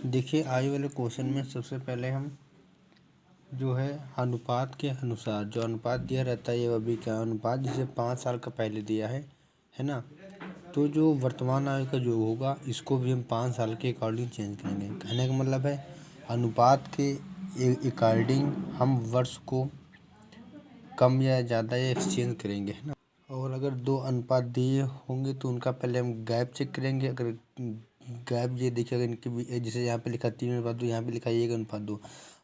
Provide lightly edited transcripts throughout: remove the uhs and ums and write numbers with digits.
देखिए आगे वाले क्वेश्चन में सबसे पहले हम जो है अनुपात के अनुसार जो अनुपात दिया रहता है ये अभी क्या अनुपात जिसे 5 साल का पहले दिया है ना। तो जो वर्तमान आय का जो होगा इसको भी हम 5 साल के अकॉर्डिंग चेंज करेंगे। कहने का मतलब है अनुपात के अकॉर्डिंग हम वर्ष को कम या ज़्यादा या एक्सचेंज करेंगे, है ना। और अगर दो अनुपात दिए होंगे तो उनका पहले हम गैप चेक करेंगे। अगर गैप ये देखिएगा इनके जैसे यहाँ पे लिखा 3:2, यहाँ पे लिखा 1:2।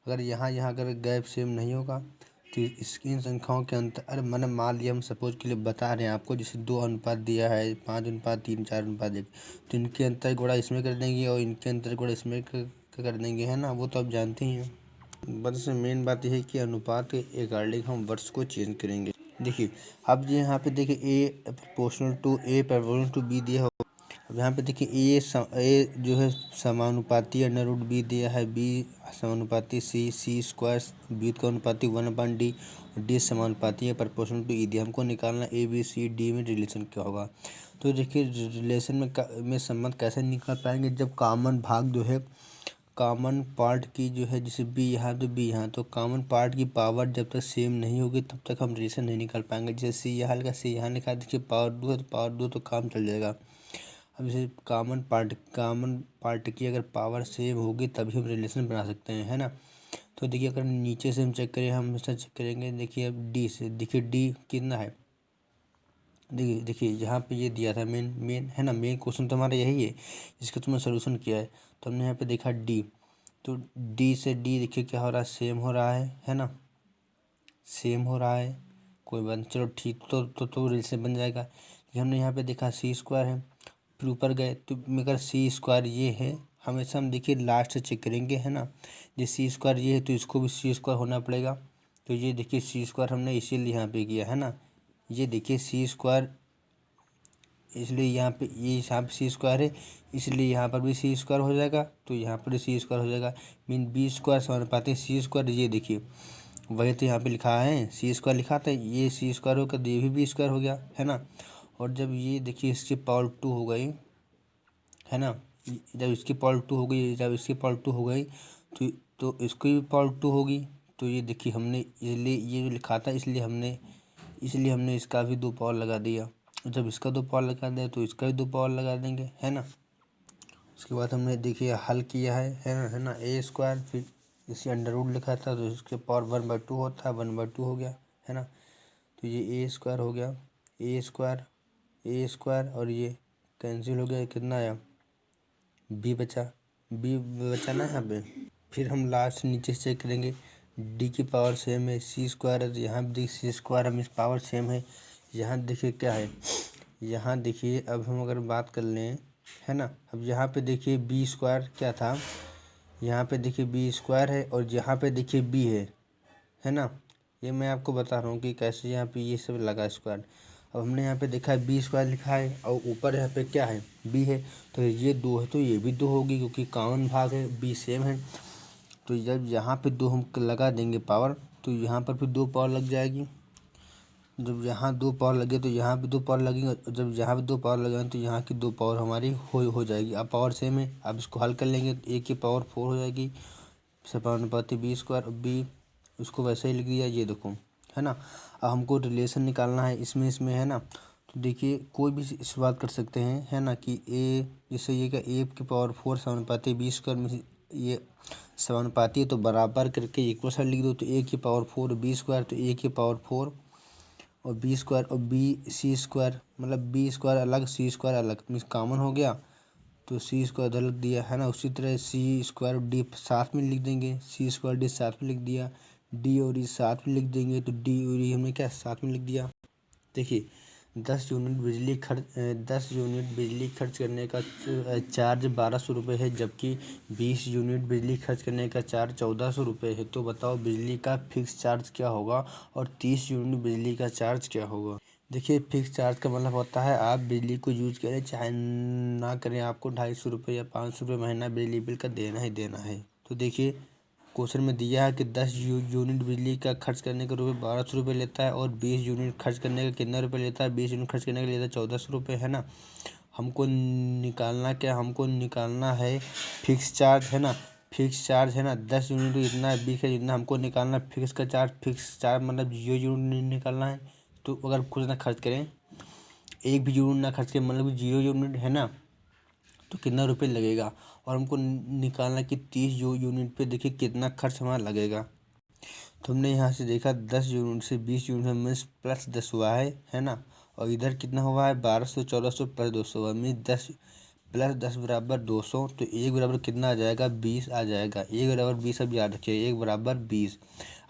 अगर यहाँ अगर गैप सेम नहीं होगा तो इसकी इन संख्याओं के अंतर, अरे मैंने मान लिया हम सपोज के लिए बता रहे हैं आपको, जैसे 2 अनुपात दिया है 5:3, 4:1, तो इनके अंतर गुणा इसमें कर देंगे और इनके अंतर गुणा इसमें कर देंगे, है ना। वो तो आप जानते ही हैं। बस मेन बात यह है कि अनुपात के अकॉर्डिंग हम वर्ष को चेंज करेंगे। देखिए अब यहाँ पे देखिए A proportional to A proportional to B दिया हो। अब यहाँ पे देखिए ए जो है समानुपाती अंडर रूट बी दिया है, बी समानुपाती सी स्क्वायर, बी का अनुपाती 1/d और डी समानुपाती है प्रोपोर्शनल टू ई दिया। हमको निकालना ए बी सी डी में रिलेशन क्या होगा। तो देखिए रिलेशन में संबंध कैसे निकाल पाएंगे, जब कॉमन भाग जो है कॉमन पार्ट की जो है जैसे बी यहाँ तो बी यहाँ, तो कॉमन पार्ट की पावर जब तक सेम नहीं होगी तब तक हम रिलेशन नहीं निकाल पाएंगे। जैसे सी यहाँ लिखा सी यहाँ लिखा, देखिए पावर 2 है तो पावर 2 तो काम चल जाएगा। अब जैसे कॉमन पार्ट की अगर पावर सेम होगी तभी हम रिलेशन बना सकते हैं, है ना। तो देखिए अगर नीचे से हम चेक करें, हम ऐसा चेक करेंगे। देखिए अब डी से देखिए डी कितना है, देखिए यहाँ पे ये दिया था मेन है ना। मेन क्वेश्चन तो हमारा यही है जिसका तुमने सोल्यूशन किया है। तो हमने यहाँ पे देखा डी, तो डी से डी देखिए क्या हो रहा है, सेम हो रहा है ना, सेम हो रहा है। कोई बात नहीं, चलो ठीक, तो रिलेशन बन जाएगा। ये हमने यहाँ पे देखा सी स्क्वायर है, फिर ऊपर गए तो मगर सी स्क्वायर ये है, हमेशा हम देखिए लास्ट से चेक करेंगे, है ना। ये सी स्क्वायर ये है तो इसको भी सी स्क्वायर होना पड़ेगा। तो ये देखिए सी स्क्वायर हमने इसीलिए यहाँ पे किया, है ना। ये देखिए सी स्क्वायर, इसलिए यहाँ पे सी स्क्वायर है, इसलिए यहाँ पर भी सी स्क्वायर हो जाएगा, तो यहाँ पर भी सी स्क्वायर हो जाएगा। मीन बी स्क्वायर समानुपाती सी स्क्वायर, ये देखिए वही तो यहाँ पे लिखा है, सी स्क्वायर लिखा था, ये सी स्क्वायर होकर ये भी बी स्क्वायर हो गया, है ना। और जब ये देखिए इसकी पावर 2 हो गई, है ना, जब इसकी पावर 2 हो गई, जब इसकी पावर 2 हो गई तो इसकी भी पावर 2 होगी। तो ये देखिए हमने इसलिए ये जो लिखा था इसलिए हमने इसका भी 2 पावर लगा दिया। जब इसका 2 पावर लगा दिया तो इसका भी 2 पावर लगा देंगे, है ना। उसके बाद हमने देखिए हल किया है ना ए स्क्वायर, फिर इसी अंडर रूट लिखा था तो इसके पावर 1/2 होता है, 1/2 हो गया, है ना। तो ये ए स्क्वायर हो गया, ए स्क्वायर और ये कैंसिल हो गया, कितना आया बी बचा ना यहाँ पे। फिर हम लास्ट नीचे से चेक करेंगे, डी की पावर सेम है, सी स्क्वायर है तो यहाँ भी देखिए सी स्क्वायर हम इस पावर सेम है। यहाँ देखिए क्या है, यहाँ देखिए अब हम अगर बात कर लें, है ना। अब यहाँ पे देखिए बी स्क्वायर क्या था, यहाँ पे देखिए बी स्क्वायर है और यहाँ पे देखिए बी है ना। ये मैं आपको बता रहा हूँ कि कैसे यहाँ पे ये सब लगा स्क्वायर। अब हमने यहाँ पे देखा है बी स्क्वायर लिखा है और ऊपर यहाँ पे क्या है बी है, तो ये 2 है तो ये भी 2 होगी क्योंकि कॉमन भाग है, बी सेम है। तो जब यहाँ पे 2 हम लगा देंगे पावर तो यहाँ पर भी 2 पावर लग जाएगी। जब यहाँ 2 पावर लगे तो यहाँ भी 2 पावर लगेंगे, और जब यहाँ भी 2 पावर लगेंगे तो यहाँ की 2 पावर हमारी हो जाएगी। अब पावर सेम है, अब इसको हल कर लेंगे तो ए की पावर 4 हो जाएगी, समानुपाती बी स्क्वायर, बी उसको वैसे ही लिख दिया, ये देखो, है ना। अब हमको रिलेशन निकालना है इसमें, है ना। तो देखिए कोई भी शुरुआत कर सकते हैं, है ना, कि ए जैसे ये क्या ए की पावर 4 समानुपाती बी स्क्वायर में ये समानुपाती है तो बराबर करके इक्वल साइड लिख दो। तो ए की पावर 4 बी स्क्वायर, तो ए की पावर 4 और बी स्क्वायर और बी सी स्क्वायर, मतलब बी स्क्वायर अलग सी स्क्वायर अलग, मीन्स कॉमन हो गया तो सी स्क्वायर उधर लिख दिया, है ना। उसी तरह सी स्क्वायर और डी साथ में लिख देंगे, सी स्क्वायर डी साथ में लिख दिया, डी और ई साथ में लिख देंगे तो डी और ई हमने क्या साथ में लिख दिया। देखिए 10 यूनिट बिजली खर्च करने का चार्ज 1200 रुपये है, जबकि 20 यूनिट बिजली खर्च करने का चार्ज 1400 रुपये है। तो बताओ बिजली का फिक्स चार्ज क्या होगा और 30 यूनिट बिजली का चार्ज क्या होगा। देखिए फिक्स चार्ज का मतलब होता है आप बिजली को यूज करें चाहे ना करें, आपको 250 रुपये या 500 रुपये महीना बिजली बिल का देना ही देना है। तो देखिए क्वेश्चन में दिया है कि 10 यूनिट बिजली का खर्च करने का 1200 रुपये लेता है और 20 यूनिट खर्च करने का कितना रुपये लेता है, 20 यूनिट खर्च करने का लेता है 1400 रुपये, है ना। हमको निकालना क्या, हमको निकालना है फिक्स चार्ज, है ना। फिक्स चार्ज है ना 10 यूनिट इतना है, 20 का इतना हमको निकालना है फिक्स का चार्ज। फिक्स चार्ज मतलब 0 यूनिट निकालना है। तो अगर कुछ ना खर्च करें, एक भी यूनिट ना खर्च करें, मतलब 0 यूनिट है ना, तो कितना रुपये लगेगा। और हमको निकालना कि 30 यूनिट पे देखिए कितना खर्च हमारा लगेगा। तो हमने यहाँ से देखा 10 यूनिट से 20 यूनिट में प्लस 10 हुआ है ना। और इधर कितना हुआ है 1200 1400 प्लस 200 हुआ, मीन 10 प्लस 10 बराबर 200। तो एक बराबर कितना आ जाएगा 20 आ जाएगा। एक बराबर 20 अब याद रखिए, एक बराबर 20।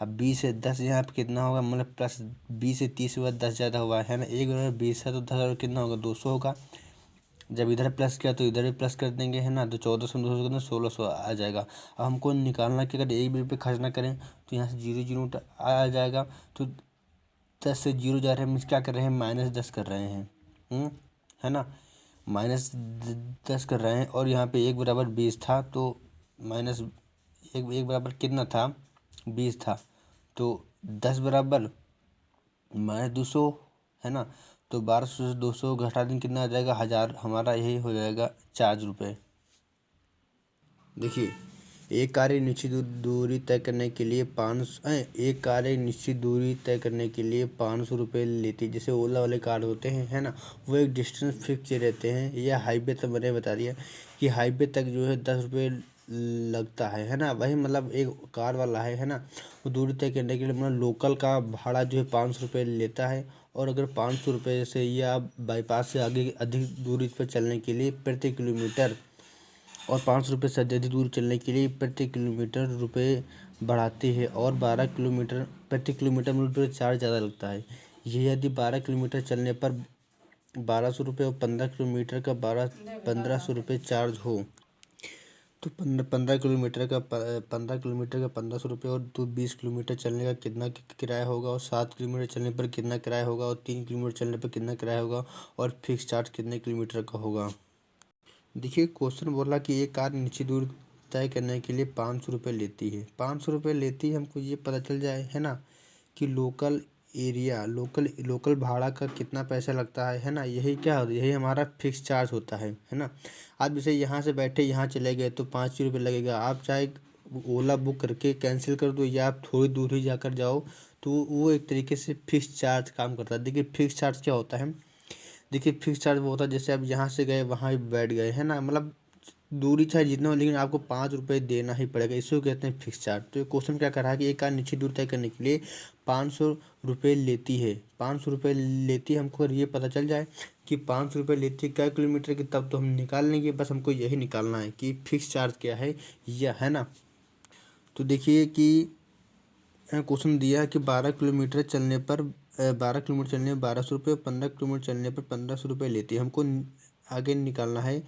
अब 20 से 10 यहाँ पे कितना होगा, मतलब प्लस 20 से 30 हुआ 10 ज़्यादा हुआ है ना। एक बराबर 20 है तो 10 बराबर कितना होगा 200 होगा। जब इधर प्लस किया तो इधर भी प्लस कर देंगे, है ना। तो 1400 200 कितना 1600 आ जाएगा। अब हमको निकालना कि अगर एक भी रुपये खर्च ना करें तो यहाँ से 0 यूनिट आ जाएगा। तो 10 से 0 जा रहे हैं, मीन्स क्या कर रहे हैं -10 कर रहे हैं, है ना। -10 कर रहे हैं। और यहाँ पे एक बराबर 20 था, तो माइनस एक बराबर कितना था 20 था। तो 10 बराबर -200, है ना। तो 1200 से 200 घटा दें कितना आ जाएगा 1000। हमारा यही हो जाएगा 4 रुपये। देखिए एक कार्य निश्चित दूरी तय करने के लिए 500 रुपये लेती है। जैसे ओला वाले कार होते हैं, है ना, वो एक डिस्टेंस फिक्स रहते हैं। या हाईवे तक मैंने बता दिया कि हाईवे तक जो है 10 रुपये लगता है ना। वही मतलब एक कार वाला है ना, वो दूरी तय करने के लिए मतलब लोकल का भाड़ा जो है 500 रुपये लेता है। और अगर 500 रुपये से या बाईपास से आगे अधिक दूरी पर चलने के लिए प्रति किलोमीटर, और 500 रुपये से अधिक दूर चलने के लिए प्रति किलोमीटर रुपये बढ़ाती है। और 12 किलोमीटर प्रति किलोमीटर मतलब चार्ज ज़्यादा लगता है। ये यदि 12 किलोमीटर चलने पर 1200 रुपये और 15 किलोमीटर का 1500 रुपये चार्ज हो, तो 15 किलोमीटर का 1500 रुपये। और तो 20 किलोमीटर चलने का कितना किराया होगा, और 7 किलोमीटर चलने पर कितना किराया होगा, और 3 किलोमीटर चलने पर कितना किराया होगा, और फिक्स चार्ज कितने किलोमीटर का होगा। देखिए क्वेश्चन बोला कि एक कार निश्चित दूरी तय करने के लिए 500 रुपये लेती है। 500 रुपये लेती है, हमको ये पता चल जाए, है ना, कि लोकल एरिया लोकल भाड़ा का कितना पैसा लगता है ना। यही क्या होता है, यही हमारा फिक्स चार्ज होता है ना। आप जैसे यहाँ से बैठे यहाँ चले गए तो 5 रुपये लगेगा। आप चाहे ओला बुक करके कैंसिल कर दो या आप थोड़ी दूर ही जाकर जाओ, तो वो एक तरीके से फिक्स चार्ज काम करता है। देखिए फिक्स चार्ज क्या होता है, देखिए फिक्स चार्ज वो होता है जैसे आप यहाँ से गए वहाँ भी बैठ गए, है ना, मतलब दूरी चाहे जितना हो लेकिन आपको 5 रुपये देना ही पड़ेगा। इसको कहते हैं फिक्स चार्ज। तो ये क्वेश्चन क्या कर रहा है कि एक कार निश्चित दूरी तय करने के लिए 500 रुपये लेती है। 500 रुपये लेती है। हमको अगर ये पता चल जाए कि 500 रुपये लेती है क्या किलोमीटर की, तब तो हम निकाल लेंगे। बस हमको यही निकालना है कि फिक्स चार्ज क्या है यह, है ना। तो देखिए कि क्वेश्चन दिया है कि 12 किलोमीटर चलने में 1200 रुपये, 15 किलोमीटर चलने पर 1500 रुपये लेती है। हमको आगे निकालना है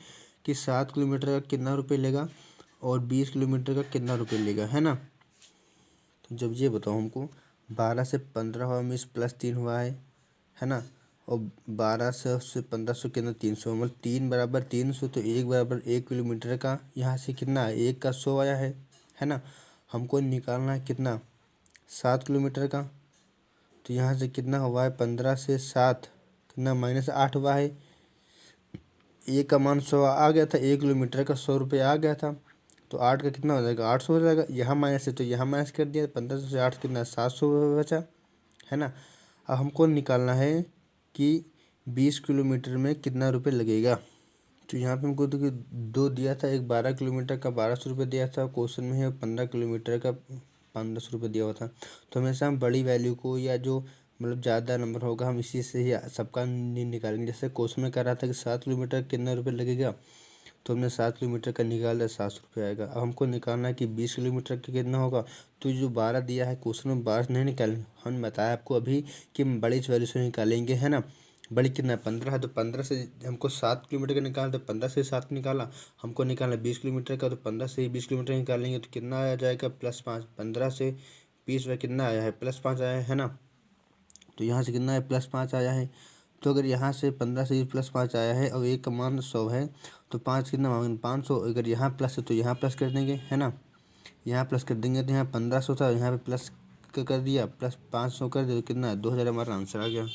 कि 7 किलोमीटर का कितना रुपये लेगा, और 20 किलोमीटर का कितना रुपये लेगा, है ना। तो जब ये बताओ हमको 12 से 15 हुआ, मिस प्लस 3 हुआ है ना। और 1200 से 1500 कितना 300, मतलब 3 बराबर 300। तो 1 बराबर 1 किलोमीटर का यहाँ से कितना है 1 का 100 आया है ना। हमको निकालना है कितना 7 किलोमीटर का। तो यहाँ से कितना हुआ है 15 से 7 कितना -8 हुआ है। एक का मान 100 आ गया था, 1 किलोमीटर का 100 रुपये आ गया था। तो 8 का कितना हो जाएगा 800 हो जाएगा। यहाँ माइनस है तो यहाँ माइनस कर दिया, 1500 से 8 कितना 700 बचा, है ना। अब हमको निकालना है कि 20 किलोमीटर में कितना रुपये लगेगा। तो यहाँ पे हमको देखिए 2 दिया था, एक 12 किलोमीटर का 1200 रुपये दिया था क्वेश्चन में है, 15 किलोमीटर का 1500 रुपये दिया हुआ था। तो हमेशा हम बड़ी वैल्यू को या जो मतलब ज़्यादा नंबर होगा हम इसी से ही सबका निकालेंगे। जैसे क्वेश्चन में कह रहा था कि 7 किलोमीटर कितना रुपये लगेगा, तो हमने 7 किलोमीटर का निकाला 700 रुपये आएगा। अब हमको निकालना है कि 20 किलोमीटर का कितना होगा। तो जो 12 दिया है क्वेश्चन में 12 नहीं निकालेंगे, हमने बताया आपको अभी कि हम बड़ी वैल्यू से निकालेंगे, है ना। बड़ी कितना है 15 है, तो 15 से हमको 7 किलोमीटर का निकालना, तो 15 से 7 निकाला। हमको निकालना 20 किलोमीटर का, तो 15 से ही 20 किलोमीटर निकालेंगे तो कितना आ जाएगा +5। 15 से 20 में कितना आया है +5 आया है ना। तो यहाँ से कितना है +5 आया है। तो अगर यहाँ से 15 से +5 आया है और एक का मान 100 है, तो 5 कितना मांगे 500। अगर यहाँ प्लस है तो यहाँ प्लस कर देंगे, है ना। यहाँ प्लस कर देंगे तो यहाँ 1500 था, यहाँ पे प्लस कर दिया, +500 कर दिया, तो कितना है 2000 हमारा आंसर आ गया।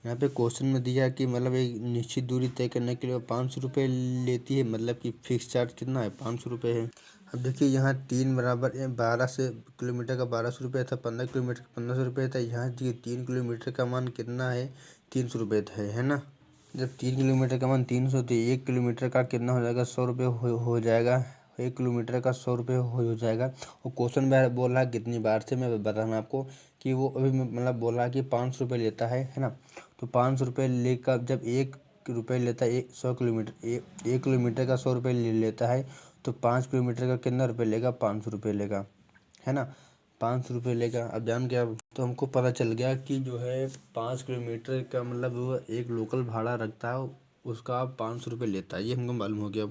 यहाँ पे क्वेश्चन में दिया है कि मतलब एक निश्चित दूरी तय करने के लिए 500 रुपये लेती है, मतलब कि फिक्स चार्ज कितना है, 500 रुपये है। अब देखिए यहाँ 3 बराबर 12 से किलोमीटर का 1200 रुपये था, 15 किलोमीटर का 1500 रुपये था। यहाँ देखिए 3 किलोमीटर का मान कितना है, 300 रुपये है ना। जब 3 किलोमीटर का मान 300 तो 1 किलोमीटर का कितना हो जाएगा, 100 रुपये हो जाएगा। 1 किलोमीटर का 100 रुपये हो जाएगा। और क्वेश्चन में बोल रहा है कितनी बार से, मैं बता रहा हूँ आपको कि वो अभी मतलब बोल रहा है कि 500 रुपये लेता है ना। तो 500 रुपये लेकर जब 1 रुपये लेता है 100 किलोमीटर, 1 किलोमीटर का 100 रुपये लेता है तो 5 किलोमीटर का कितना रुपये लेगा, 500 रुपये लेगा, है ना। 500 रुपये लेगा। अब जान गया, तो हमको पता चल गया कि जो है 5 किलोमीटर का मतलब वो एक लोकल भाड़ा रखता है, उसका 500 रुपये लेता है, ये हमको मालूम हो गया।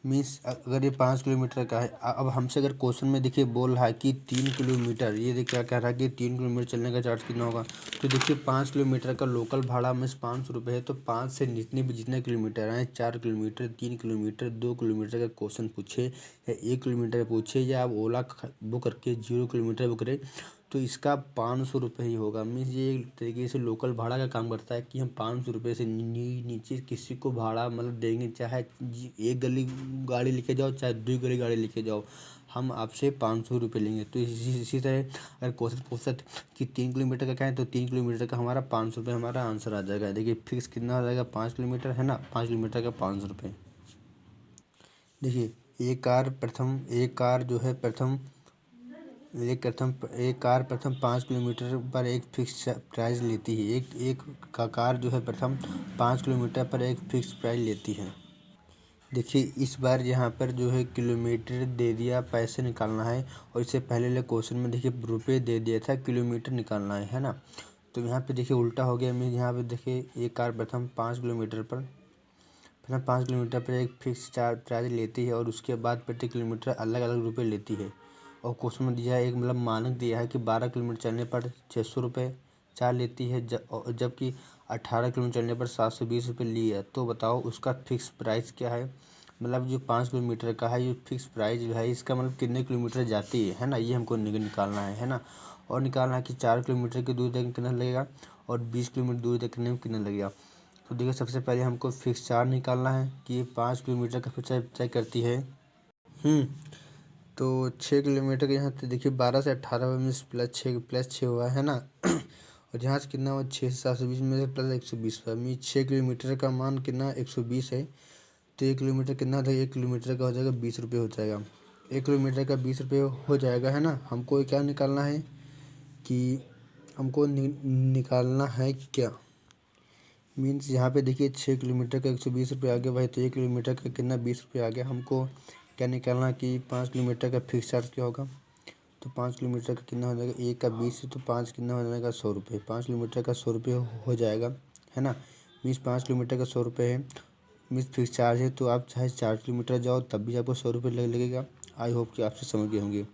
मीन्स अगर ये 5 किलोमीटर का है, अब हमसे अगर क्वेश्चन में देखिए बोल रहा है कि 3 किलोमीटर, ये देखिए क्या कह रहा है कि 3 किलोमीटर चलने का चार्ज कितना होगा। तो देखिए 5 किलोमीटर का लोकल भाड़ा मीन्स 500 रुपये है, तो 5 से जितने किलोमीटर आए, 4 किलोमीटर, 3 किलोमीटर, 2 किलोमीटर का क्वेश्चन पूछे या 1 किलोमीटर पूछे, या आप ओला बुक करके 0 किलोमीटर बुक करें, तो इसका 500 रुपये ही होगा। मीन्स ये एक तरीके से लोकल भाड़ा का काम करता है कि हम 500 रुपये से नीचे किसी को भाड़ा मतलब देंगे, चाहे एक गली गाड़ी लेके जाओ, चाहे 2 गली गाड़ी लेके जाओ, हम आपसे 500 रुपये लेंगे। तो इसी तरह अगर क्वेश्चन पूछता कि 3 किलोमीटर का क्या है, तो 3 किलोमीटर का हमारा 500 रुपये हमारा आंसर आ जाएगा। देखिए फिक्स कितना आ जाएगा, 5 किलोमीटर है ना, 5 किलोमीटर का 500 रुपये। देखिए एक कार प्रथम 5 किलोमीटर पर एक फिक्स प्राइस लेती है। एक कार जो है प्रथम 5 किलोमीटर पर एक फिक्स प्राइस लेती है। देखिए इस बार यहाँ पर जो है किलोमीटर दे दिया, पैसे निकालना है। और इससे पहले वाले क्वेश्चन में देखिए रुपये दे दिया था, किलोमीटर निकालना है ना। तो यहाँ पे देखिए उल्टा हो गया। मैं यहाँ पे देखिए एक कार प्रथम 5 किलोमीटर पर एक फिक्स चार्ज प्राइस लेती है, और उसके बाद प्रति किलोमीटर अलग अलग रुपये लेती है। और क्वेश्चन में दिया है एक मतलब मानक दिया है कि 12 किलोमीटर चलने पर 600 रुपये चार्ज लेती है, जबकि 18 किलोमीटर चलने पर 720 रुपये ली है। तो बताओ उसका फिक्स प्राइस क्या है। मतलब जो 5 किलोमीटर का है, ये फिक्स प्राइस जो है इसका मतलब कितने किलोमीटर जाती है ना, ये हमको निकालना है ना। और निकालना है कि 4 किलोमीटर की दूरी तक कितना लगेगा, और 20 किलोमीटर दूरी तक करने में कितना लगेगा। तो देखिए सबसे पहले हमको फिक्स चार्ज निकालना है कि ये 5 किलोमीटर का फिक्स तय करती है। तो 6 किलोमीटर के यहाँ तो देखिए 12 से 18 में प्लस छः हुआ है ना। और यहाँ से कितना हुआ, 6 से 720 में से प्लस 120 हुआ। मीन 6 किलोमीटर का मान कितना 120 है। तो 1 किलोमीटर कितना था, 1 किलोमीटर का हो जाएगा 20 रुपये हो जाएगा। 1 किलोमीटर का 20 रुपये हो जाएगा, है ना। हमको क्या निकालना है कि हमको निकालना है क्या, मीन्स यहाँ पे देखिए 6 किलोमीटर का 120 रुपये आ गया भाई, तो 1 किलोमीटर का कितना 20 रुपये आ गया। हमको क्या निकालना कि 5 किलोमीटर का फिक्स चार्ज क्या होगा। तो 5 किलोमीटर का कितना हो जाएगा, 1 का 20 तो 5 कितना हो जाएगा 100 रुपये। 5 किलोमीटर का 100 रुपये हो जाएगा, है ना। मीन्स 5 किलोमीटर का 100 रुपये है, मीन्स फिक्स चार्ज है। तो आप चाहे 4 किलोमीटर जाओ तब भी आपको 100 रुपये लगेगा। आई होप कि आपसे समझ गए होंगे।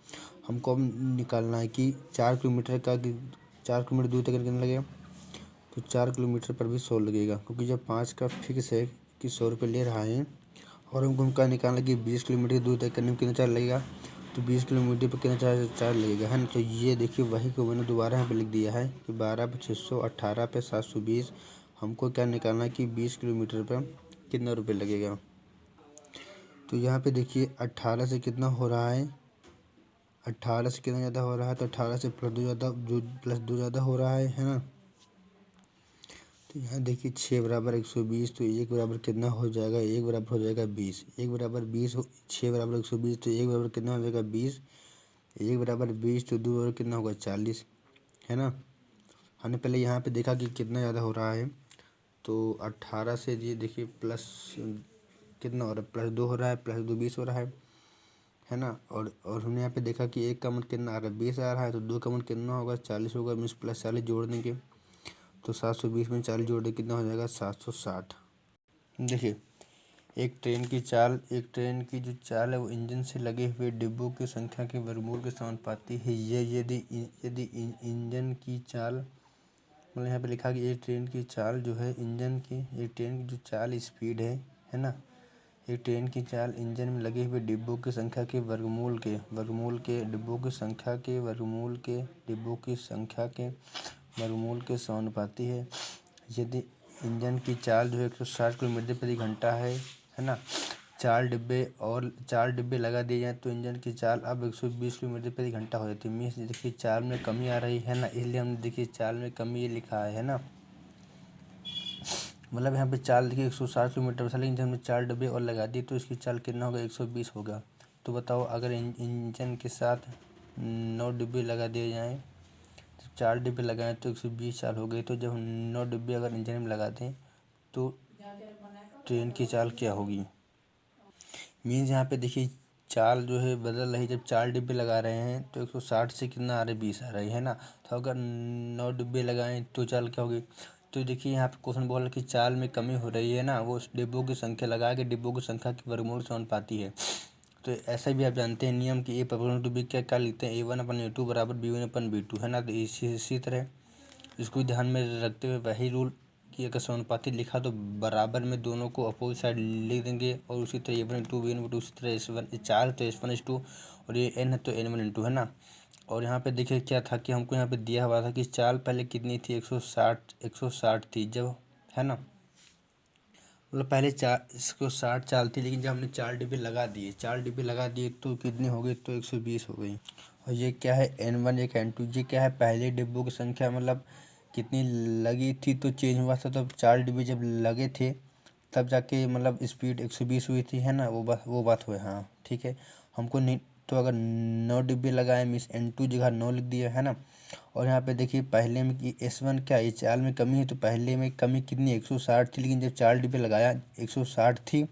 हमको अब निकालना है कि 4 किलोमीटर दूर तक कितना लगेगा। तो 4 किलोमीटर पर भी 100 लगेगा, क्योंकि जब 5 का फिक्स है कि 100 रुपये ले रहा है। और हमको उनका निकालना कि 20 किलोमीटर दूर तय करने में कितना चार्ज लगेगा। तो 20 किलोमीटर पर कितना चार्ज लगेगा, है ना। तो ये देखिए वही को मैंने दोबारा यहाँ पे लिख दिया है कि 12 पे 600, 18 पे 720। हमको क्या निकालना है कि 20 किलोमीटर पर कितना रुपये लगेगा। तो यहाँ पे देखिए 18 से कितना हो रहा है, 18 से कितना ज़्यादा हो रहा है, तो 18 से प्लस 2 ज़्यादा हो रहा है ना। तो यहाँ देखिए 6 बराबर 120, तो 1 बराबर कितना हो जाएगा, 1 बराबर हो जाएगा 20। 1 बराबर 20 6 बराबर 120, तो 1 बराबर कितना हो जाएगा 20। 1 बराबर 20 तो 2 बराबर कितना होगा 40, है ना। हमने पहले यहाँ पे देखा कि कितना ज़्यादा हो रहा है। तो 18 से ये देखिए प्लस कितना हो रहा है, +2 हो रहा है, +2 20 हो रहा है ना। और हमने यहाँ पे देखा कि 1 का मन कितना आ रहा है 20 आ रहा है, तो 2 का मन कितना होगा 40 होगा। मीन्स +40 जोड़ देंगे, तो 720 में 40 जोड़ दे कितना हो जाएगा 760। देखिए एक ट्रेन की जो चाल है वो इंजन से लगे हुए डिब्बों की संख्या के वर्गमूल के समानुपाती है। ये यदि इंजन की चाल, मतलब यहाँ पे लिखा कि एक ट्रेन की चाल जो है एक ट्रेन की जो चाल स्पीड है ना। एक ट्रेन की चाल इंजन में लगे हुए डिब्बों की संख्या के वर्गमूल के समानुपाती है। यदि इंजन की चाल जो है 160 किलोमीटर प्रति घंटा है ना, 4 डिब्बे लगा दिए जाएँ तो इंजन की चाल अब 120 किलोमीटर प्रति घंटा हो जाती है। मीन्स देखिए चाल में कमी आ रही है ना, इसलिए हमने देखिए चाल में कमी ये लिखा है ना। मतलब यहाँ पे चाल देखिए 160 किलोमीटर था, लेकिन जब हमने 4 डिब्बे और लगा दिए तो इसकी चाल कितना होगा, 120 होगा। तो बताओ अगर इंजन के साथ 9 डिब्बे लगा दिए जाएँ, 4 डिब्बे लगाएं तो 120 चाल हो गई। तो जब हम 9 डिब्बे अगर इंजन में लगा दें तो ट्रेन की चाल क्या होगी। मीन्स यहाँ पे देखिए चाल जो है बदल रही। जब 4 डिब्बे लगा रहे हैं तो 160 से कितना आ रहा है, 20 आ रही है ना। तो अगर 9 डिब्बे लगाएं तो चाल क्या होगी। तो देखिए यहाँ पे क्वेश्चन बोल रहा है कि चाल में कमी हो रही है ना, वो उस डिब्बों की संख्या लगा के डिब्बों की संख्या की वर्गमूल से अनुपाती है। तो ऐसा भी आप जानते हैं नियम कि ए प्रोपोर्शनल टू बी क्या लिखते हैं, A1/A2 बराबर B1/B2 है ना। तो इसी तरह इसको ध्यान में रखते हुए वही रूल कि अगर समानुपाती लिखा तो बराबर में दोनों को अपोजिट साइड लिख देंगे। और उसी तरह A1/2 B1/2, उसी तरह S1 4 तो S1/2 और ये N है तो N1/2 है ना। और यहाँ पे देखिए क्या था कि हमको यहाँ पे दिया हुआ था कि चाल पहले कितनी थी, 160 थी जब, है ना। मतलब पहले 160 चाल थी, लेकिन जब हमने 4 डिब्बे लगा दिए तो कितनी हो गई, तो 120 हो गई। और ये क्या है, N1 एक N2, ये क्या है, पहले डिब्बों की संख्या मतलब कितनी लगी थी तो चेंज हुआ था। तब 4 डिब्बे जब लगे थे तब जाके मतलब स्पीड 120 हुई थी, है ना। वो बात हुई, हाँ ठीक है। हमको नहीं तो अगर 9 डिब्बे लगाए मीन्स N2 जगह 9 लिख दिया, है ना। और यहाँ पे देखिए पहले में कि S1 क्या है, चाल में कमी है। तो पहले में कमी कितनी, 160 थी, लेकिन जब 4 डिब्बे लगाया 160 थी,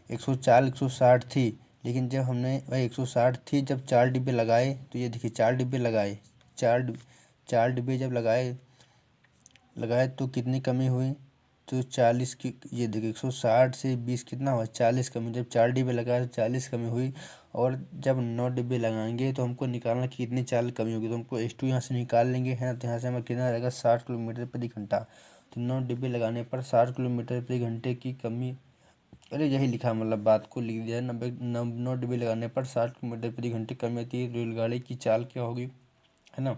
160 थी। लेकिन जब हमने भाई 160 थी जब 4 डिब्बे लगाए, तो ये देखिए 4 डिब्बे लगाए, 4 डिब्बे जब लगाए तो कितनी कमी हुई, तो 40 की। ये देखिए 160 से 20 कितना हुआ, 40 कमी। जब 4 डिब्बे लगाए तो 40 कमी हुई। और जब 9 डिब्बे लगाएंगे तो हमको निकालना कि कितनी चाल कमी होगी। तो हमको S2 यहाँ से निकाल लेंगे, है ना। तो यहाँ से हमें कितना रहेगा, 60 किलोमीटर प्रति घंटा। तो 9 डिब्बे लगाने पर 60 किलोमीटर प्रति घंटे की कमी। अरे यही लिखा, मतलब बात को लिख दिया है। 9 डिब्बे लगाने पर 60 किलोमीटर प्रति घंटे कमी होती है। रेलगाड़ी की चाल क्या होगी, है ना।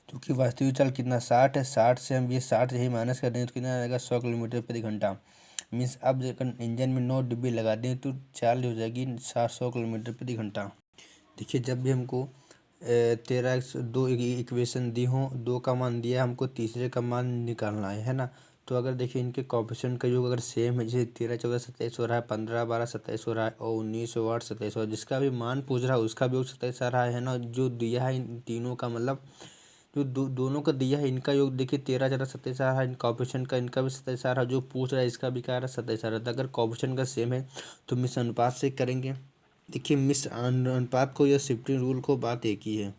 क्योंकि वास्तविक चाल कितना 60 है, 60 से हम ये 60 यही माइनस कर देंगे तो कितना आएगा, 100 किलोमीटर प्रति घंटा। मीन्स अब जब इंजन में 9 डिब्बे लगा दें तो चाल हो जाएगी 700 किलोमीटर प्रति घंटा। देखिए जब भी हमको 13 इक्वेशन दी हो, 2 का मान दिया है, हमको तीसरे का मान निकालना है ना। तो अगर देखिए इनके कोएफिशिएंट का योग अगर सेम है, जैसे 13 14 27 हो रहा है, 15 12 27 हो रहा है, और 19 8 27 हो रहा है, जिसका भी मान पूछ रहा है उसका भी योग 27 आ रहा है ना। जो दिया है इन तीनों का मतलब जो दोनों का दिया है इनका योग देखिए 13 14 27 आ रहा है, कोएफिशिएंट का इनका भी 27 आ रहा है, जो पूछ रहा है इसका भी क्या आ रहा है, 27 आ रहा है। तो अगर कोएफिशिएंट का सेम है तो मिस अनुपात से करेंगे। देखिए मिस अनुपात को या शिफ्टिंग रूल को बात एक ही है।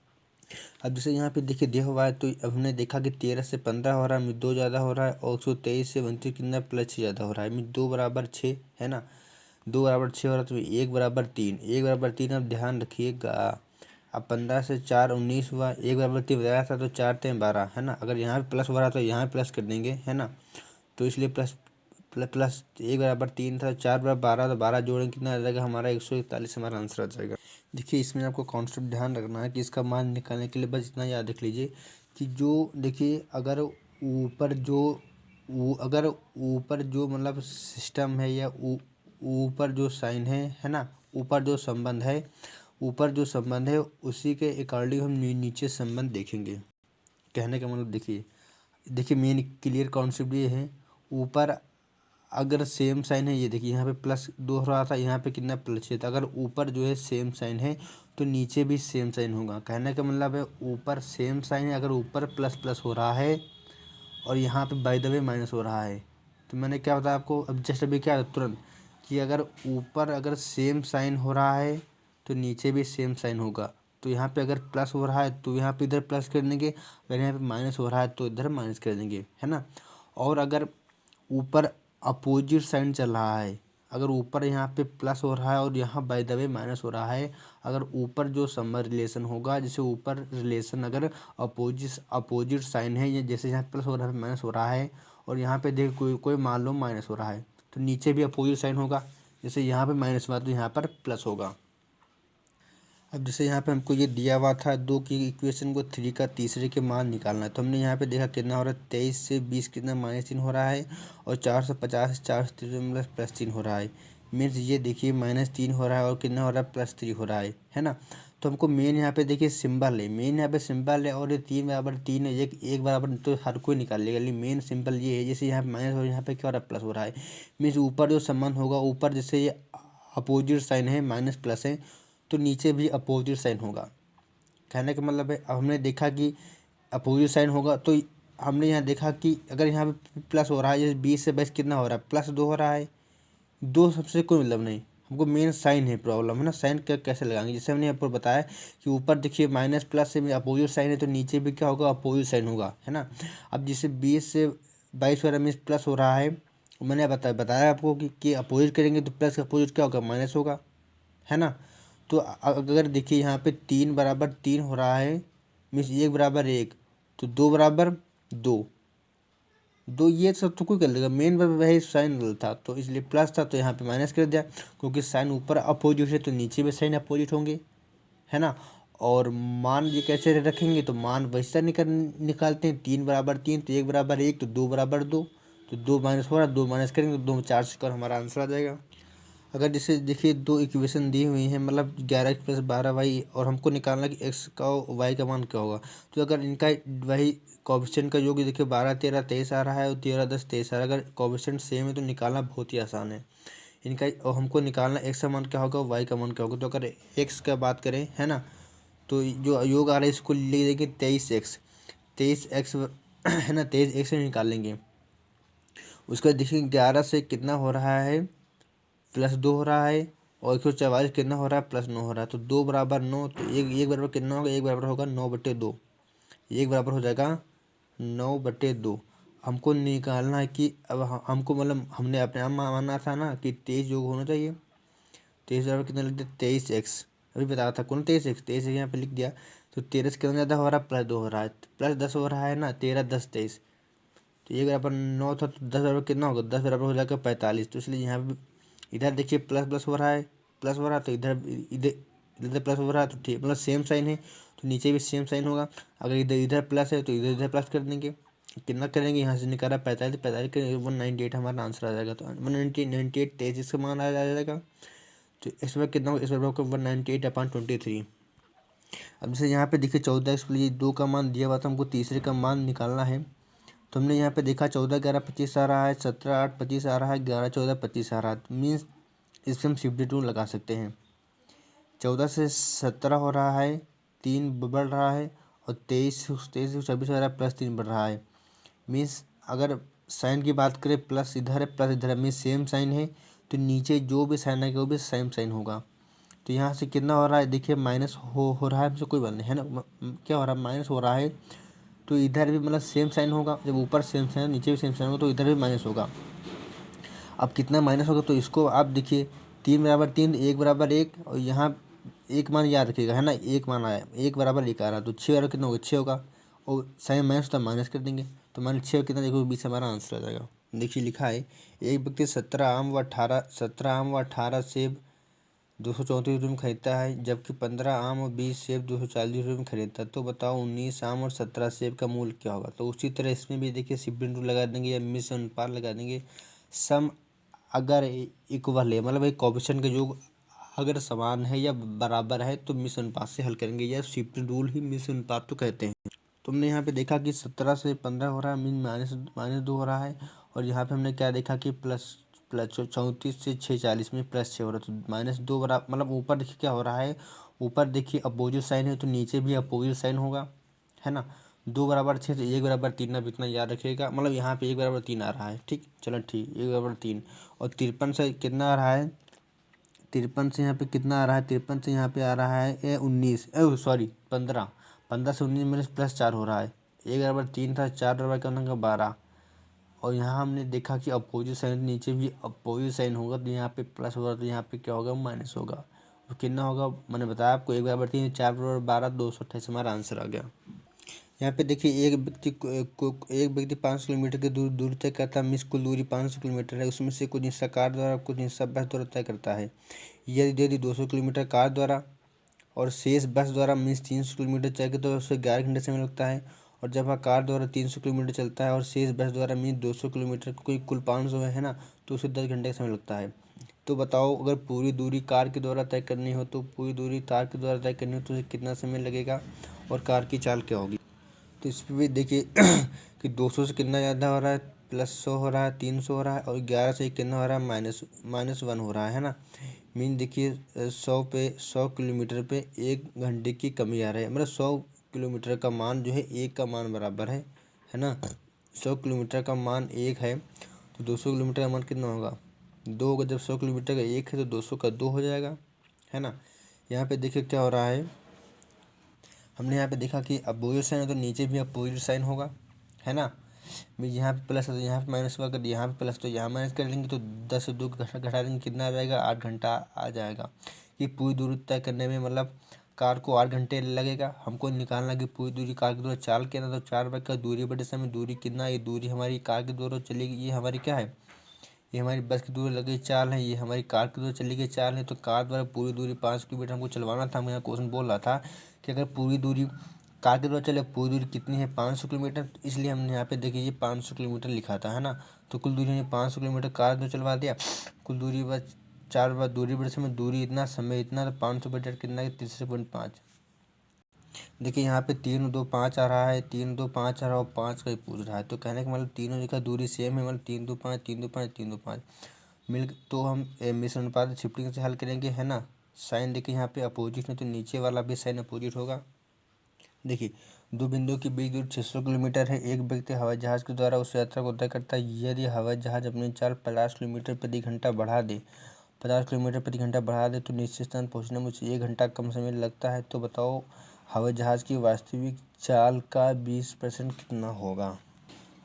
अब जैसे यहाँ पे देखिए दिया हुआ है तो अब हमने देखा कि 13 से 15 हो रहा है, में 2 ज़्यादा हो रहा है, और 123 से 29 कितना +6 ज़्यादा हो रहा है, में 2 बराबर 6 है ना। 2 बराबर 6 हो रहा है तो 1 बराबर 3, 1 बराबर 3। अब ध्यान रखिएगा, अब 15 से 4 19 हुआ, 1 बराबर 3 बताया था तो 4 3 12 है ना। अगर यहाँ पे प्लस हो रहा तो यहाँ पे प्लस कर देंगे, है ना। तो इसलिए प्लस प्लस प्लस 1 बराबर 3 था, 4 बराबर 12, तो 12 जोड़ेंगे कितना आ जाएगा हमारा, 141 हमारा आंसर आ जाएगा। देखिए इसमें आपको कॉन्सेप्ट ध्यान रखना है कि इसका मान निकालने के लिए बस इतना याद रख लीजिए कि जो देखिए अगर ऊपर जो मतलब सिस्टम है या ऊपर जो साइन है ना, ऊपर जो संबंध है उसी के अकॉर्डिंग हम नीचे संबंध देखेंगे। कहने का मतलब देखिए मेन क्लियर कॉन्सेप्ट ये है, ऊपर अगर सेम साइन है, ये देखिए यहाँ पे +2 हो रहा था, यहाँ पे कितना +6 था। अगर ऊपर जो है सेम साइन है तो नीचे भी सेम साइन होगा। कहने का मतलब है ऊपर सेम साइन है, अगर ऊपर प्लस प्लस हो रहा है और यहाँ पे बाय द वे माइनस हो रहा है। तो मैंने क्या बताया आपको अब जस्ट अभी क्या तुरंत, कि अगर ऊपर अगर सेम साइन हो रहा है तो नीचे भी सेम साइन होगा। तो यहाँ पे अगर प्लस हो रहा है तो यहाँ पे इधर प्लस कर देंगे, अगर यहाँ पे माइनस हो रहा है तो इधर माइनस कर देंगे, है ना। और अगर ऊपर अपोजिट साइन चल रहा है, अगर ऊपर यहाँ पे प्लस हो रहा है और यहाँ बाय द वे माइनस हो रहा है, अगर ऊपर जो समर रिलेशन होगा, जैसे ऊपर रिलेशन अगर अपोजिट साइन है, ये जैसे यहाँ प्लस हो रहा है माइनस हो रहा है, और यहाँ पे देख कोई मान लो माइनस हो रहा है, तो नीचे भी अपोजिट साइन होगा, जैसे यहाँ पे माइनस हुआ तो यहाँ पर प्लस होगा। अब जैसे यहाँ पे हमको ये दिया हुआ था 2 की इक्वेशन को 3 का तीसरे के मान निकालना है, तो हमने यहाँ पे देखा कितना हो रहा है 23 से 20 कितना -3 हो रहा है, और 450 से 4 +3 हो रहा है। मीन्स ये देखिए -3 हो रहा है और कितना हो रहा है +3 हो रहा है ना। तो हमको मेन यहाँ पे देखिए सिंबल है, मेन यहाँ पे सिंबल है, और ये 3 बराबर 3 है, एक बराबर तो हर कोई निकाल लेगा, लेकिन मेन सिंबल ये है। जैसे यहाँ पे माइनस और यहाँ पे क्या हो रहा है प्लस हो रहा है, मीन्स ऊपर जो संबंध होगा, ऊपर जैसे ये अपोजिट साइन है माइनस प्लस है, तो नीचे भी अपोजिट साइन होगा। कहने का मतलब है, अब हमने देखा कि अपोजिट साइन होगा, तो हमने यहाँ देखा कि अगर यहाँ पे प्लस हो रहा है, जैसे 20 से 22 कितना हो रहा है +2 हो रहा है, 2 सबसे कोई मतलब नहीं, हमको मेन साइन है प्रॉब्लम, है ना। साइन कैसे लगाएंगे, जैसे हमने आपको बताया कि ऊपर देखिए माइनस प्लस से अपोजिट साइन है, तो नीचे भी क्या होगा अपोजिट साइन होगा, है ना। अब जैसे 20 से 22 हो रहा है मीन्स प्लस हो रहा है, मैंने बताया आपको कि अपोजिट करेंगे तो प्लस का अपोजिट क्या होगा माइनस होगा, है ना। तो अगर देखिए यहाँ पे 3 बराबर 3 हो रहा है, मीन्स 1 बराबर 1, तो 2 बराबर 2, ये सब तो कोई कर लेगा, मेन वही साइन था, तो इसलिए प्लस था तो यहाँ पे माइनस कर दिया, क्योंकि साइन ऊपर अपोजिट है तो नीचे भी साइन अपोजिट होंगे, है ना। और मान ये कैसे रखेंगे, तो मान वैसा निकालते हैं, 3 बराबर 3 तो 1 बराबर 1 तो 2 बराबर 2, तो 2 माइनस हो रहा है, 2 माइनस करेंगे तो 2 में 4 से कर हमारा आंसर आ जाएगा। अगर जैसे देखिए 2 इक्वेशन दी हुई हैं, मतलब 11x + 12y, और हमको निकालना कि x का और y का मान क्या होगा, तो अगर इनका वही कोएफिशिएंट का योग देखिए 12 13 23 आ रहा है, और 13 10 23 आ रहा है, अगर कोएफिशिएंट सेम है तो निकालना बहुत ही आसान है इनका। और हमको निकालना x का मान क्या होगा, y का मान क्या होगा। तो अगर x का बात करें, है ना, तो जो योग आ रहा है इसको लिख देंगे 23x है ना, 23x से निकालेंगे। उसका देखिए 11 से कितना हो रहा है +2 हो रहा है, और 144 कितना हो रहा है +9 हो रहा है, तो 2 बराबर 9, तो एक बराबर कितना होगा, एक बराबर होगा 9/2, एक बराबर हो जाएगा 9/2। हमको निकालना है कि अब हमको मतलब हमने अपने आप माना था ना कि 23 योग होना चाहिए, 23 बराबर कितना लिख दिया 23x, अभी बताया था कौन 23x यहाँ पे लिख दिया। तो 13 से कितना ज़्यादा हो रहा है +2 हो रहा है, +10 हो रहा है ना, 13 10 23, तो एक बराबर 9 था, तो 10 बराबर कितना होगा, 10 बराबर हो जाएगा 45, तो इसलिए यहाँ पे इधर देखिए प्लस प्लस हो रहा है, प्लस हो रहा है, तो इधर इधर इधर प्लस हो रहा है, तो ठीक मतलब सेम साइन है, तो नीचे भी सेम साइन होगा। अगर इधर इधर प्लस है तो इधर इधर प्लस कर देंगे, कितना करेंगे, यहाँ से निकाला 45, 45 के 198 हमारा आंसर आ जाएगा, तो 198 23 का मान आ जाएगा। तो इस बार कितना होगा, इस बार आपको 198/23। अब जैसे यहाँ पे देखिए 14x के लिए 2 का मान दिया हुआ था, हमको तीसरे का मान निकालना है। तो हमने यहाँ पे देखा 14 11 25 आ रहा है, 17 8 25 आ रहा है, 11 14 25 आ रहा है, मीन्स इसमें हम substitute लगा सकते हैं। 14 से 17 हो रहा है, 3 बढ़ रहा है, और 23 से 26 हो रहा है, +3 बढ़ रहा है। मीन्स अगर साइन की बात करें, प्लस इधर है प्लस इधर है, मीन्स सेम साइन है, तो नीचे जो भी साइन आएगा वो भी सेम साइन होगा। तो यहाँ से कितना हो रहा है, देखिए माइनस हो रहा है, हमसे कोई बात नहीं, है ना। क्या हो रहा है, माइनस हो रहा है, तो इधर भी मतलब सेम साइन होगा, जब ऊपर सेम साइन नीचे भी सेम साइन होगा, तो इधर भी माइनस होगा। अब कितना माइनस होगा, तो इसको आप देखिए 3 बराबर 3 1 बराबर 1, और यहाँ एक मान याद रखिएगा, है ना, एक मान आया, 1 बराबर 1 आ रहा है, तो 6 बराबर कितना होगा 6 होगा, और साइन माइनस होता है माइनस कर देंगे, तो मान 6 कितना देखो 20 हमारा आंसर आ जाएगा। देखिए लिखा है, एक व्यक्ति 17 आम व 18 सेब 234 रुपये में खरीदता है, जबकि 15 आम और 20 सेब 240 रुपये में खरीदता है। तो बताओ 19 आम और 17 सेब का मूल्य क्या होगा। तो उसी तरह इसमें भी देखिए सिबलिंग रूल लगा देंगे या मिश्र अनुपात लगा देंगे। सम अगर इक्वल है, मतलब एक कोएफिशिएंट का योग अगर समान है या बराबर है, तो मिश्र अनुपात से हल करेंगे, या सिबलिंग रूल ही मिश्र अनुपात तो कहते हैं। तुमने यहाँ पे देखा कि 17 से 15 हो रहा है, मीन -2 हो रहा है, और यहाँ पे हमने क्या देखा कि प्लस प्लस 34 से 640 में +6 हो रहा है, तो -2 बराबर, मतलब ऊपर देखिए क्या हो रहा है, ऊपर देखिए अपोजिट साइन है, तो नीचे भी अपोजिट साइन होगा, है ना। 2 बराबर 6 तो 1 बराबर 3, अब इतना याद रखिएगा, मतलब यहाँ पे 1 बराबर 3 आ रहा है, ठीक, चलो ठीक, 1 बराबर 3, और 53 से कितना आ रहा है, 53 से यहाँ पे कितना आ रहा है, 53 से यहाँ पे आ रहा है 19, सॉरी 15, 15 से 19 में +4 हो रहा है, 1 बराबर 3 था, 4 बराबर क्या होगा 12, और यहाँ हमने देखा कि अपोजिट साइन नीचे भी अपोजिट साइन होगा, तो यहाँ पे प्लस होगा, तो यहाँ पे क्या होगा माइनस होगा, तो कितना होगा मैंने बताया आपको, 1 बराबर 3 4 बराबर 12 228 हमारा आंसर आ गया। यहाँ पे देखिए एक व्यक्ति 500 किलोमीटर की दूर तय करता है, मिस कुल दूरी 500 किलोमीटर है, उसमें से कुछ हिस्सा कार द्वारा कुछ हिस्सा बस द्वारा तय करता है। यदि 200 किलोमीटर कार द्वारा और शेष बस द्वारा मीन्स 300 किलोमीटर चलेगा तो उसे 11 घंटे समय लगता है। और जब वह कार द्वारा 300 किलोमीटर चलता है और शेष बस द्वारा मीन्स 200 किलोमीटर, कोई कुल 500 है ना, तो उसे 10 घंटे का समय लगता है। तो बताओ, अगर पूरी दूरी कार के द्वारा तय करनी हो तो पूरी दूरी कार के द्वारा तय करनी हो तो उसे कितना समय लगेगा और कार की चाल क्या होगी। तो इस पर भी देखिए कि 200 से कितना ज़्यादा हो रहा है, +100 हो रहा है, 300 हो रहा है, और 11 से कितना हो रहा है, -1 हो रहा है ना। मीन देखिए 100 किलोमीटर पे 1 घंटे की कमी आ रही है, मतलब 100 किलोमीटर का मान जो है 1 का मान बराबर है ना। 100 किलोमीटर का मान 1 है तो 200 किलोमीटर का मान कितना होगा, 2 होगा। जब 100 किलोमीटर का 1 है तो 200 का 2 हो जाएगा, है ना। यहाँ पे देखिए क्या हो रहा है, हमने यहाँ पे देखा कि अपोजिट साइन है तो नीचे भी अपोजिट साइन होगा, है ना। भी यहाँ पे प्लस है तो यहाँ पे माइनस होगा, अगर यहाँ पे प्लस तो यहाँ माइनस कर लेंगे तो 10 से 2 घटा देंगे, कितना आ जाएगा, 8 घंटा आ जाएगा। ये पूरी दूरी तय करने में मतलब कार को 8 घंटे लगेगा। हमको निकालना कि पूरी दूरी कार के द्वारा चाल कितना, तो 4 का दूरी बटे समय दूरी कितना, ये दूरी हमारी कार के द्वारा चलेगी, ये हमारी क्या है, ये हमारी बस की दूरी लगी चाल है, ये हमारी कार की दूरी चली गई चाल है। तो कार द्वारा पूरी दूरी 5 किलोमीटर हमको चलवाना था। मैं यहाँ क्वेश्चन बोल रहा था कि अगर पूरी दूरी कार के द्वारा चले, पूरी दूरी कितनी है, 500 किलोमीटर, तो इसलिए हमने यहाँ पे देखिए ये 500 किलोमीटर लिखा था, है ना। तो कुल दूरी हमने 500 किलोमीटर कार द्वारा चलवा दिया। कुल दूरी बस 4 बार दूरी बटे समय दूरी इतना, समय इतना, तो 500 बटे कितना है, 3.5। देखिए यहाँ पे 3 2 5 आ रहा है, 3 2 5 आ रहा है और 5 का ही पूछ रहा है। तो कहने का मतलब तीनों जगह दूरी सेम है, मतलब 3 2 5 3 2 5 3 2 5 मिल, तो हम मिश्र अनुपात शिफ्टिंग से हल करेंगे, है ना। साइन देखिए यहाँ पे अपोजिट है तो नीचे वाला भी साइन अपोजिट होगा। देखिए दो बिंदुओं की बीच दूरी 600 किलोमीटर है। एक व्यक्ति हवाई जहाज के द्वारा उस यात्रा को तय करता है। यदि हवाई जहाज अपनी चाल 50 किलोमीटर प्रति घंटा बढ़ा दे, 50 किलोमीटर प्रति घंटा बढ़ा दे तो निश्चित स्थान पहुँचने में उसे 1 घंटा कम समय लगता है। तो बताओ हवाई जहाज की वास्तविक चाल का 20% कितना होगा।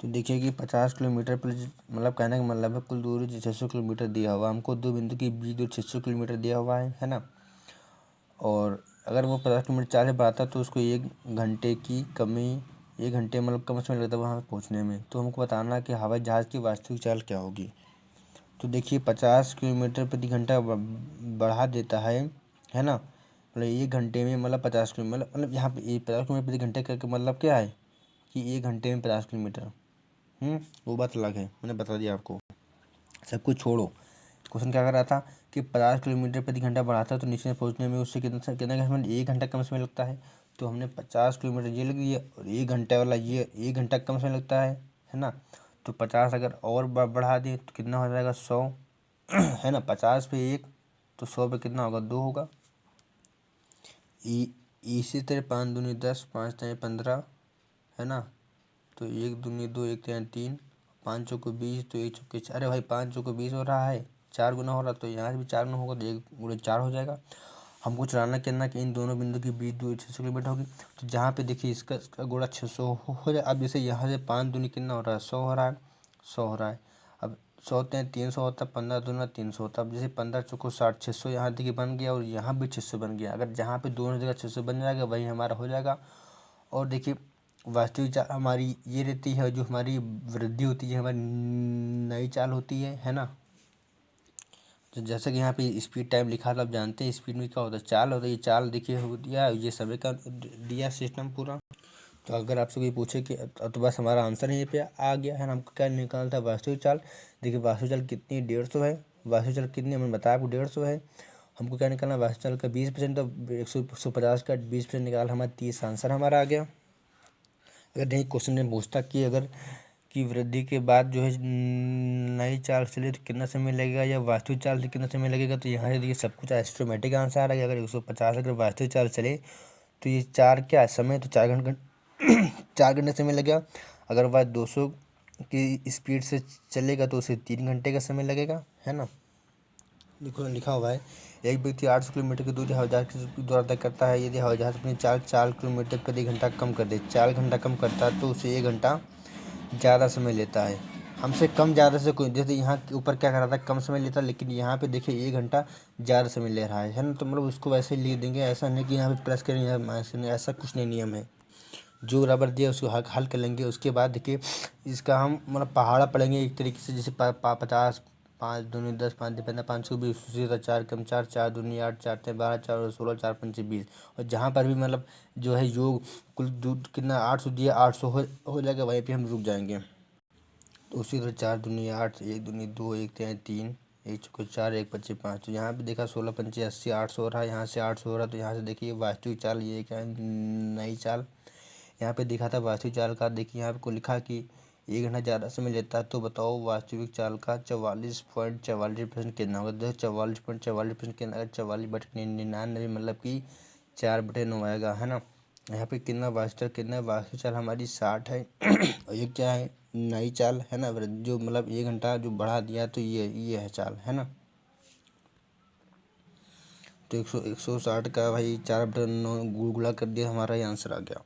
तो देखिए कि 50 किलोमीटर पर मतलब कहने का मतलब है कुल दूरी 600 किलोमीटर दिया हुआ, हमको दो बिंदु की बीच दूरी 600 किलोमीटर दिया हुआ है ना। और अगर वो 50 किलोमीटर चाल से बढ़ाता तो उसको 1 घंटे की कमी, 1 घंटे मतलब कम समय लगता है वहाँ पहुँचने में। तो हमको बताना कि हवाई जहाज़ की वास्तविक चाल क्या होगी। तो देखिए 50 किलोमीटर प्रति घंटा बढ़ा देता है ना। मतलब 1 घंटे में मतलब 50 किलोमीटर, मतलब यहाँ पे 50 किलोमीटर प्रति घंटे का मतलब क्या है कि 1 घंटे में 50 किलोमीटर। वो बात अलग है, मैंने बता दिया आपको। सब कुछ छोड़ो, क्वेश्चन क्या कर रहा था कि 50 किलोमीटर प्रति घंटा बढ़ाता है तो नीचे पहुंचने में उससे कितना का समय, 1 घंटा कम समय लगता है। तो हमने 50 किलोमीटर ये लग दिया और 1 घंटे वाला ये 1 घंटा कम समय लगता है ना। तो 50 अगर और बढ़ा दें तो कितना हो जाएगा, 100 है ना। 50 पे 1 तो 100 पे कितना होगा, 2 होगा। इसी तरह 5 दूनी 10, 5 तिया 15, है ना। तो 1 दूनी 2, 1 तिया 3, 5 चौको 20, तो 1 चौके 4। अरे भाई 5 चौको 20 हो रहा है, 4 गुना हो रहा, तो यहाँ से भी 4 गुना होगा तो 1 गुणे 4 हो जाएगा। हमको चलाना करना कि इन दोनों बिंदु के बीच दूरी 600 किलोमीटर होगी। तो जहाँ पे देखिए इसका गुणा 600 हो जाए। अब जैसे यहाँ से 5 दूनी कितना हो रहा है, 100 हो रहा है, 100 हो रहा है। अब 100 तिया 300 होता है, 15 दूना 300 होता है। अब जैसे 15 चौको 60, 600 यहाँ देखिए बन गया और यहाँ भी 600 बन गया। अगर जहाँ पे दोनों जगह 600 बन जाएगा वही हमारा हो जाएगा। और देखिए वास्तविक चाल हमारी ये रहती है, जो हमारी वृद्धि होती है हमारी नई चाल होती है ना। तो जैसा कि यहाँ पे स्पीड टाइम लिखा था, आप जानते हैं स्पीड में क्या होता है, चाल होता है। ये चाल देखिए हो दिया, ये समय का दिया सिस्टम पूरा। तो अगर आपसे कोई पूछे कि तो बस हमारा आंसर यहीं पे आ गया है ना। हमको क्या निकालना था, वास्तविक चाल। देखिए वास्तविक चाल कितनी, 150 है। वास्तविक चाल कितनी, मैंने बताया आपको 150 है। हमको क्या निकालना, वास्तविक चाल का 20%, तो 150 का 20% निकाल, हमारा 30 आंसर हमारा आ गया। अगर नहीं क्वेश्चन में पूछता कि अगर की वृद्धि के बाद जो है नई चाल चले तो कितना समय लगेगा, या वास्तविक चाल से कितना समय लगेगा, तो यहाँ से देखिए सब कुछ एस्ट्रोमेटिक आंसर आ रहा है। अगर 150 अगर वास्तविक चाल चले तो ये 4 क्या समय, तो 4 घंटे 4 घंटे समय लगेगा। अगर वह 200 की स्पीड से चलेगा तो उसे 3 घंटे का समय लगेगा, है ना। देखो लिखा हुआ है, एक व्यक्ति 800 किलोमीटर की दूरी हवाई जहाज के द्वारा तय करता है। यदि हवाई जहाज अपनी चाल 4 किलोमीटर प्रति घंटा कम कर दे, 4 घंटा कम करता है तो उसे 1 घंटा ज़्यादा समय लेता है। हमसे कम ज़्यादा से कोई, जैसे यहाँ के ऊपर क्या कर रहा था, कम समय लेता, लेकिन यहाँ पे देखिए 1 घंटा ज़्यादा समय ले रहा है ना। तो मतलब उसको वैसे ही लिख देंगे, ऐसा नहीं कि यहाँ पे प्लस करेंगे या माइनस करेंगे, ऐसा कुछ नहीं नियम है। जो बराबर दिया उसको हल कर लेंगे। उसके बाद देखिए इसका हम मतलब पहाड़ा पढ़ेंगे एक तरीके से, जैसे 50 5 दूनी 10, 5 दूनी 15, 5 20, उसी तरह 4 कम 4, 4 दूनी 8, 4 तें 12, 4 16, 4 पंचे 20। और जहाँ पर भी मतलब जो है योग कुल कितना 800 दिया, 800 हो जाएगा, वहीं पे हम रुक जाएंगे। तो उसी तरह 4 दूनी 8, 1 दूनी 2, 1 तिहाई 3, 1 चौके 4, 1 पच्चे 5। तो यहाँ पे देखा 16 पंचे 80, 800 हो रहा है, यहाँ से 800 हो रहा है। तो यहाँ से देखिए वास्तविक चाल ये क्या है, नई चाल। यहाँ पे दिखा था वास्तविक चाल का, देखिए यहाँ पे को लिखा कि 1 घंटा ज़्यादा समय लेता है। तो बताओ वास्तविक चाल का 44.44% कितना होगा। देखो 44.44% कितना आएगा, 44/99 मतलब कि 4/9 आएगा, है ना। यहाँ पे कितना वास्तविक चाल हमारी 60 है। और ये क्या है, नई चाल, है ना। जो मतलब 1 घंटा जो बढ़ा दिया, तो ये है चाल, है ना। तो 160 का भाई 4/9 गुणा कर दिया, हमारा ये आंसर आ गया।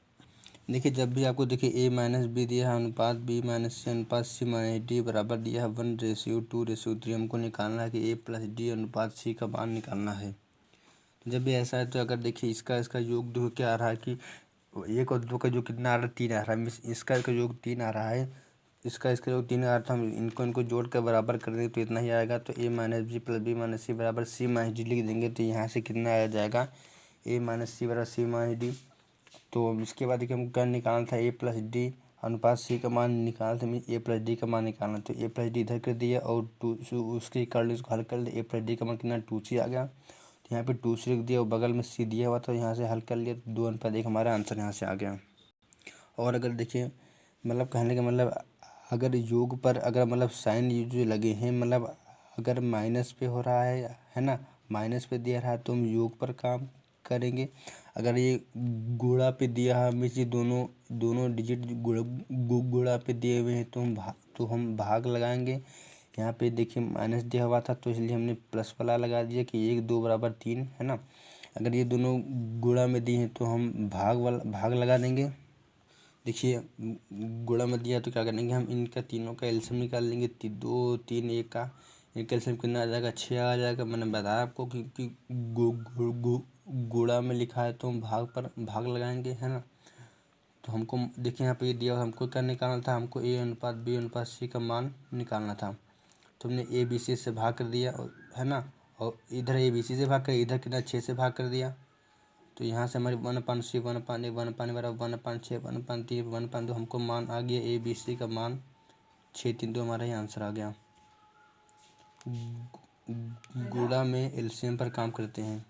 देखिए जब भी आपको देखिए a-b दिया है अनुपात b-c अनुपात c-d बराबर दिया है 1:2:3, हमको निकालना है कि a+d अनुपात c का मान निकालना है। जब भी ऐसा है तो अगर देखिए इसका योग जो क्या आ रहा है कि 1 और 2 का जो कितना आ रहा है, 3 आ रहा है। इसका योग 3 आ रहा है, इसका योग 3 आ रहा था। हम इनको जोड़ कर बराबर कर देंगे तो इतना ही आएगा। तो a-b + b-c बराबर c-d लिख देंगे। तो यहाँ से कितना आ जाएगा, a-c बराबर c-d। तो इसके बाद देखिए हमको क्या निकालना था, a+d अनुपात c का मान निकालना था, a+d का मान निकालना। तो a+d इधर कर दिया और उसके कर ली, उसको हल कर लिया। a+d का मान कितना 2c आ गया। तो यहाँ पे 2c लिख दिया और बगल में c दिया हुआ था, यहाँ से हल कर लिया। तो 2:1 हमारा आंसर यहाँ से आ गया। और अगर देखिए मतलब कहने का मतलब अगर योग पर अगर मतलब साइन जो लगे हैं, मतलब अगर माइनस पे हो रहा है ना, माइनस पे दिया रहा है तो हम योग पर काम करेंगे। अगर ये गुणा पे दिया है, हमें ये दोनों डिजिट गुणा पे दिए हुए हैं तो हम भाग लगाएंगे। यहाँ पे देखिए माइनस दिया हुआ था तो इसलिए हमने प्लस वाला लगा दिया कि 1 2 बराबर 3, है ना। अगर ये दोनों गुणा में दिए हैं तो हम भाग लगा देंगे। देखिए गुणा में दिया तो क्या करेंगे, हम इनका तीनों का एलसीएम निकाल लेंगे। 2 3 1 का इनका एलसीएम कितना आ जाएगा, 6 आ जाएगा। मैंने बताया आपको कि गुणा में लिखा है तो हम भाग लगाएंगे, है ना। तो हमको देखिए यहाँ पे ये दिया, हमको क्या निकालना था, हमको a/b/c का मान निकालना था। तो हमने a/b/c से भाग कर दिया, है ना। और इधर a/b/c से भाग कर, इधर कितना 6 से भाग कर दिया। तो यहाँ से हमारी 1/c 1/1 1/1 बराबर 1/6 1/3 1/2 हमको मान आ गया a/b/c का मान 6 3 हमारा ही आंसर आ गया। गुणा में एलसीएम पर काम करते हैं।